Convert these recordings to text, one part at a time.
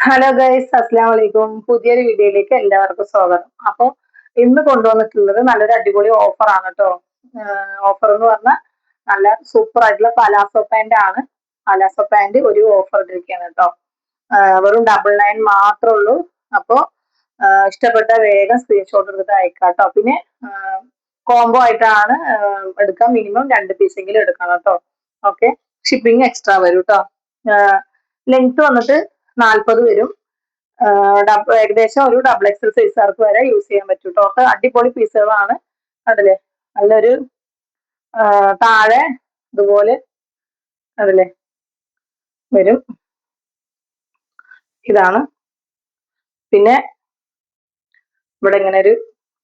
Hello guys, അസ്സാം വലൈക്കും. പുതിയൊരു വീഡിയോയിലേക്ക് എല്ലാവർക്കും സ്വാഗതം. അപ്പോൾ ഇന്ന് കൊണ്ടുവന്നിട്ടുള്ളത് നല്ലൊരു അടിപൊളി ഓഫറാണ് കേട്ടോ. ഓഫർ എന്ന് പറഞ്ഞാൽ നല്ല സൂപ്പർ ആയിട്ടുള്ള പലാസോ പാന്റ് ആണ്. പലാസോ പാന്റ് ഒരു ഓഫർ ഇട്ടിരിക്കുകയാണ് കേട്ടോ. വെറും 99 മാത്രമേ ഉള്ളൂ. അപ്പോൾ ഇഷ്ടപ്പെട്ട വേഗം സ്ക്രീൻഷോട്ട് എടുത്തിട്ട് അയക്കാം കേട്ടോ. പിന്നെ കോംബോ ആയിട്ടാണ് എടുക്കാം. മിനിമം 2 പീസെങ്കിലും എടുക്കണം കേട്ടോ. ഓക്കെ, ഷിപ്പിംഗ് എക്സ്ട്രാ വരും കേട്ടോ. ലെങ്ത് വന്നിട്ട് 40 വരും. ഏകദേശം ഒരു ഡബിൾ എക്സൽ സൈസുകാർക്ക് വരെ യൂസ് ചെയ്യാൻ പറ്റും കേട്ടോ. അടിപൊളി പീസുകളാണ്. അതിലെ നല്ലൊരു താഴെ ഇതുപോലെ അതിലെ വരും. ഇതാണ്. പിന്നെ ഇവിടെ ഇങ്ങനെ ഒരു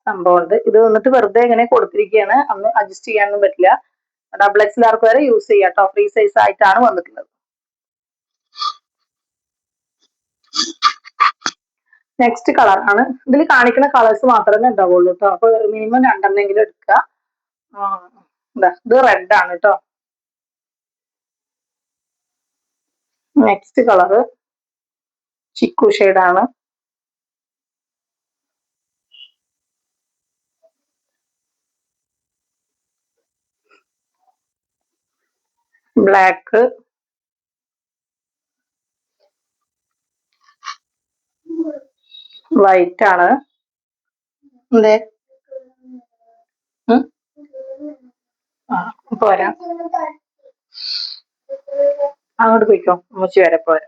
സംഭവം ഉണ്ട്. ഇത് വന്നിട്ട് വെറുതെ ഇങ്ങനെ കൊടുത്തിരിക്കുകയാണ്. അന്ന് അഡ്ജസ്റ്റ് ചെയ്യാനൊന്നും പറ്റില്ല. ഡബിൾ എക്സലാർക്ക് വരെ യൂസ് ചെയ്യാം കേട്ടോ. ഫ്രീ സൈസ് ആയിട്ടാണ് വന്നിട്ടുള്ളത്. നെക്സ്റ്റ് കളർ ആണ്. ഇതിൽ കാണിക്കുന്ന കളേഴ്സ് മാത്രമേ ഉണ്ടാവുള്ളൂ കേട്ടോ. അപ്പൊ മിനിമം 2 എടുക്കുക. ഇത് റെഡ് ആണ് കേട്ടോ. നെക്സ്റ്റ് കളറ് ചിക്കു ഷെയ്ഡാണ്. ബ്ലാക്ക്, വൈറ്റ് ആണ്. എന്തേ പോരാ, അങ്ങോട്ട് പോയിക്കോ, മുച്ചി വരെ പോരാ.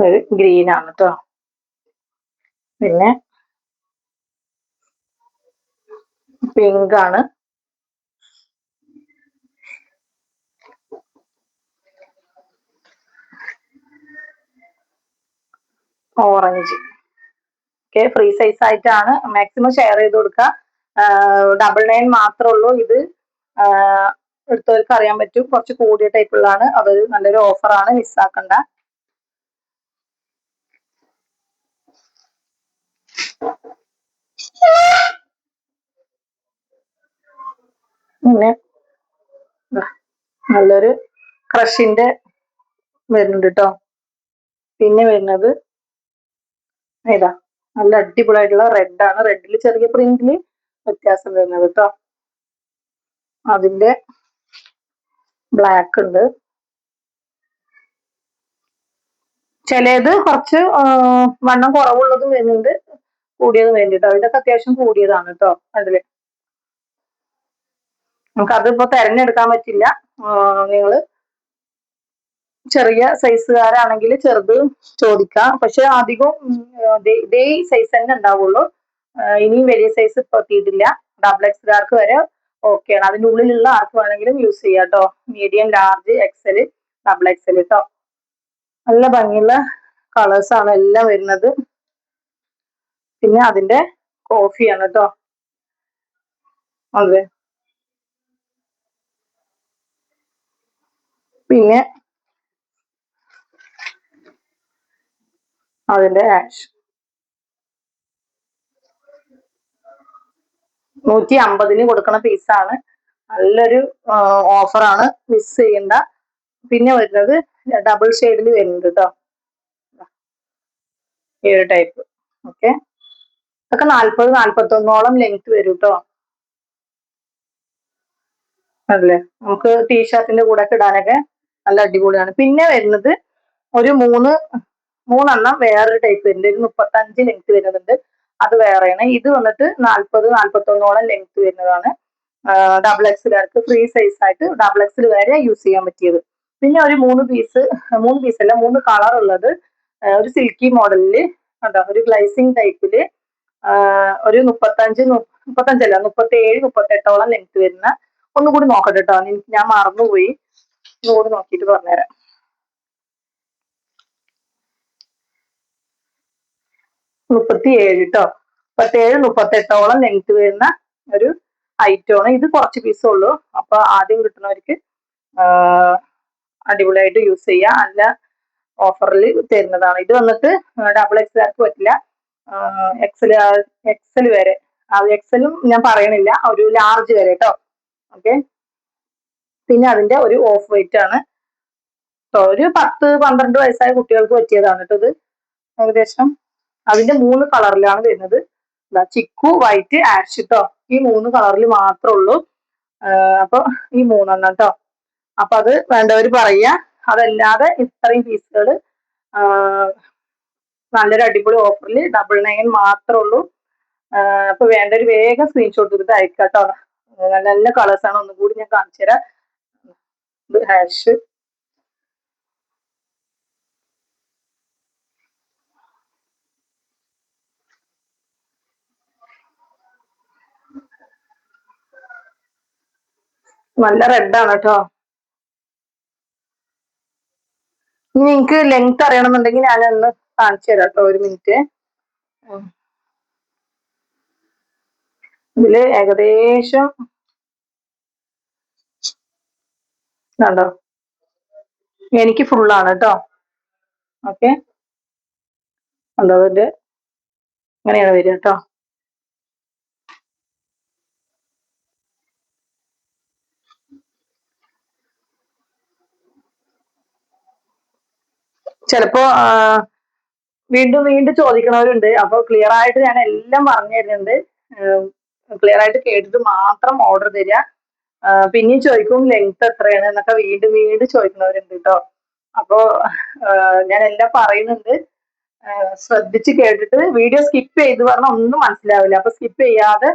ഒരു ഗ്രീൻ ആണ് കേട്ടോ. പിന്നെ പിങ്ക് ആണ്. ഓറഞ്ച്. ഓക്കെ, ഫ്രീ സൈസ് ആയിട്ടാണ്. മാക്സിമം ഷെയർ ചെയ്ത് കൊടുക്കുക. 99 മാത്രമേ ഉള്ളൂ. ഇത് എടുത്തവർക്ക് അറിയാൻ പറ്റും. കുറച്ച് കൂടിയ ടൈപ്പുള്ളതാണ്. അത് നല്ലൊരു ഓഫറാണ്, മിസ്സാക്കണ്ട. പിന്നെ നല്ലൊരു ക്രഷിന്റെ വരുന്നുണ്ട് കേട്ടോ. പിന്നെ വരുന്നത് ഏതാ, നല്ല അടിപൊളിയായിട്ടുള്ള റെഡ് ആണ്. റെഡിൽ ചെറിയ പ്രിന്റില് വ്യത്യാസം വരുന്നത് കേട്ടോ. അതിന്റെ ബ്ലാക്ക് ഉണ്ട്. ചിലത് കുറച്ച് വണ്ണം കുറവുള്ളതും വരുന്നുണ്ട്, കൂടിയതും വേണ്ടിട്ടോ. ഇതൊക്കെ അത്യാവശ്യം കൂടിയതാണ് കേട്ടോ. അതില് നമുക്ക് അതിപ്പോ തെരഞ്ഞെടുക്കാൻ പറ്റില്ല. നിങ്ങള് ചെറിയ സൈസുകാരാണെങ്കിൽ ചെറുത് ചോദിക്കാം. പക്ഷെ അധികം ഇതേ സൈസ് തന്നെ ഉണ്ടാവുള്ളൂ. ഇനിയും വലിയ സൈസ് ഇപ്പൊ എത്തിയിട്ടില്ല. ഡബിൾ എക്സ്കാർക്ക് വരെ ഓക്കെയാണ്. അതിൻ്റെ ഉള്ളിലുള്ള ആർക്ക് വേണമെങ്കിലും യൂസ് ചെയ്യാം കേട്ടോ. Medium, large, XL, double XL കേട്ടോ. നല്ല ഭംഗിയുള്ള കളേഴ്സ് ആണ് എല്ലാം വരുന്നത്. പിന്നെ അതിന്റെ കോഫിയാണ് കേട്ടോ. അതെ, പിന്നെ അതിന്റെ ആഷ് 150 കൊടുക്കുന്ന പീസാണ്. നല്ലൊരു ഓഫറാണ്, മിസ് ചെയ്യണ്ട. പിന്നെ വരുന്നത് ഡബിൾ ഷെയ്ഡിൽ വരുന്നുണ്ട് കേട്ടോ. ഈ ഒരു ടൈപ്പ്. ഓക്കെ, ഇതൊക്കെ 40-41 ലെങ്ത് വരും കേട്ടോ. അല്ലേ, നമുക്ക് ടീഷർട്ടിന്റെ കൂടെ ഒക്കെ ഇടാനൊക്കെ നല്ല അടിപൊളിയാണ്. പിന്നെ വരുന്നത് ഒരു മൂന്നെണ്ണം വേറൊരു ടൈപ്പ് വരുന്നുണ്ട്. ഒരു 35 ലെങ്ത് വരുന്നുണ്ട്. അത് വേറെയാണ്. ഇത് വന്നിട്ട് 40-41 ലെങ്ത് വരുന്നതാണ്. ഡബിൾ എക്സിലാർക്ക് ഫ്രീ സൈസ് ആയിട്ട് ഡബിൾ എക്സിൽ വരെ യൂസ് ചെയ്യാൻ പറ്റിയത്. പിന്നെ ഒരു 3 പീസല്ല 3 കളർ ഉള്ളത്. ഒരു സിൽക്കി മോഡലില് കണ്ടോ, ഒരു ഗ്ലൈസിങ് ടൈപ്പില് ഒരു 37-38 ലെങ്ത് വരുന്ന. ഒന്നുകൂടി നോക്കട്ടെ കേട്ടോ, ഞാൻ മറന്നുപോയി. ഒന്നുകൂടി നോക്കിയിട്ട് പറഞ്ഞുതരാം. 37 കേട്ടോ. 37-38 ലെങ്ത് വരുന്ന ഒരു ഐറ്റമാണ്. ഇത് കുറച്ച് പീസേ ഉള്ളൂ. അപ്പൊ ആദ്യം കിട്ടുന്നവർക്ക് അടിപൊളിയായിട്ട് യൂസ് ചെയ്യാം. നല്ല ഓഫറിൽ തരുന്നതാണ്. ഇത് വന്നിട്ട് ഡബിൾ എക്സ്കാർക്ക് പറ്റില്ല. എക്സൽ വരെ, എക്സലും ഞാൻ പറയണില്ല, ഒരു ലാർജ് വരെ കേട്ടോ. ഓക്കെ, പിന്നെ അതിന്റെ ഒരു ഓഫ് വൈറ്റ് ആണ്. ഒരു 10-12 വയസ്സായ കുട്ടികൾക്ക് പറ്റിയതാണ് കേട്ടോ ഇത്. ഏകദേശം അതിന്റെ 3 കളറിലാണ് വരുന്നത്. ചിക്കു, വൈറ്റ്, ആഷ് കേട്ടോ. ഈ 3 കളറിൽ മാത്രമേ ഉള്ളൂ. അപ്പൊ ഈ 3 കേട്ടോ. അപ്പൊ അത് വേണ്ടവര് പറയാ. അതല്ലാതെ ഇത്രയും പീസുകൾ നല്ലൊരു അടിപൊളി ഓഫറിൽ 99 മാത്രമേ ഉള്ളൂ. അപ്പൊ വേണ്ടൊരു വേഗം സ്ക്രീൻഷോട്ട് എടുത്ത് അയക്കാം കേട്ടോ. നല്ല നല്ല കളേഴ്സ് ആണ്. ഒന്നും കൂടി ഞാൻ കാണിച്ചു തരാം. ഇത് ഹാഷ്, നല്ല റെഡ് ആണ് കേട്ടോ. ഇനി നിങ്ങൾക്ക് ലെങ്ത് അറിയണമെന്നുണ്ടെങ്കിൽ ഞാനൊന്ന് കാണിച്ചു തരാം കേട്ടോ. ഒരു മിനിറ്റ്. ഇതില് ഏകദേശം കണ്ടോ, എനിക്ക് ഫുള്ളാണ് കേട്ടോ. ഓക്കെ, കണ്ടോ, അതിന്റെ ഇങ്ങനെയാണ് വരിക കേട്ടോ. ചിലപ്പോ വീണ്ടും വീണ്ടും ചോദിക്കണവരുണ്ട്. അപ്പൊ ക്ലിയർ ആയിട്ട് ഞാൻ എല്ലാം പറഞ്ഞു തരുന്നുണ്ട്. ക്ലിയർ ആയിട്ട് കേട്ടിട്ട് മാത്രം ഓർഡർ തരിക. പിന്നെയും ചോദിക്കും ലെങ്ത് എത്രയാണ് എന്നൊക്കെ വീണ്ടും വീണ്ടും ചോദിക്കുന്നവരുണ്ട് കേട്ടോ. അപ്പോ ഞാൻ എല്ലാം പറയുന്നുണ്ട്. ശ്രദ്ധിച്ച് കേട്ടിട്ട് വീഡിയോ സ്കിപ്പ് ചെയ്ത് പറഞ്ഞാൽ ഒന്നും മനസ്സിലാവില്ല. അപ്പൊ സ്കിപ്പ് ചെയ്യാതെ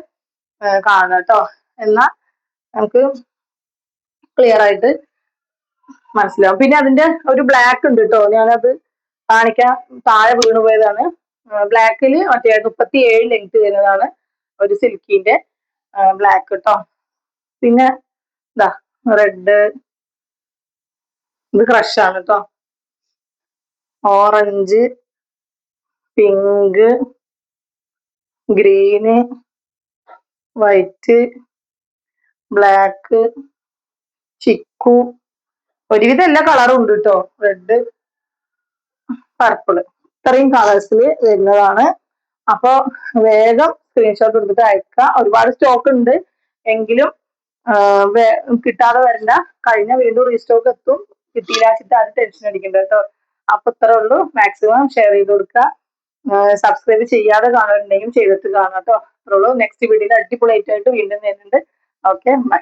കാണണം കേട്ടോ. എന്നാ നമുക്ക് ക്ലിയർ ആയിട്ട് മനസ്സിലാവും. പിന്നെ അതിന്റെ ഒരു ബ്ലാക്ക് ഉണ്ട് കേട്ടോ. ഞാനത് കാണിക്കാൻ താഴെ വീണു പോയതാണ്. ബ്ലാക്കിൽ മറ്റേ 37 ലെങ്ത് വരുന്നതാണ് ഒരു സിൽക്കിന്റെ ബ്ലാക്ക് കേട്ടോ. പിന്നെ ഇതാ റെഡ്, ഇത് ക്രഷ് ആണ് കേട്ടോ. Orange, pink, green, white, black, chikoo, ഒരുവിധം എല്ലാ കളറും ഉണ്ട് കേട്ടോ. റെഡ്, പർപ്പിള്, ഇത്രയും കളേഴ്സിൽ വരുന്നതാണ്. അപ്പൊ വേഗം സ്ക്രീൻഷോട്ട് എടുത്തിട്ട് അയക്കുക. ഒരുപാട് സ്റ്റോക്ക് ഉണ്ട് എങ്കിലും കിട്ടാതെ വരണ്ട. കഴിഞ്ഞ വീണ്ടും റീസ്റ്റോക്ക് എത്തും. കിട്ടിയില്ലാച്ചിട്ട് ആരും ടെൻഷൻ അടിക്കണ്ട കേട്ടോ. അപ്പൊ ഇത്രേ ഉള്ളൂ. മാക്സിമം ഷെയർ ചെയ്ത് കൊടുക്കുക. സബ്സ്ക്രൈബ് ചെയ്യാതെ കാണുന്നുണ്ടെങ്കിൽ ചെയ്തിട്ട് കാണാം കേട്ടോ. അത്രേ ഉള്ളൂ. നെക്സ്റ്റ് വീഡിയോയിൽ അടിപൊളിയായിട്ട് വീണ്ടും വരുന്നുണ്ട്. Okay, by.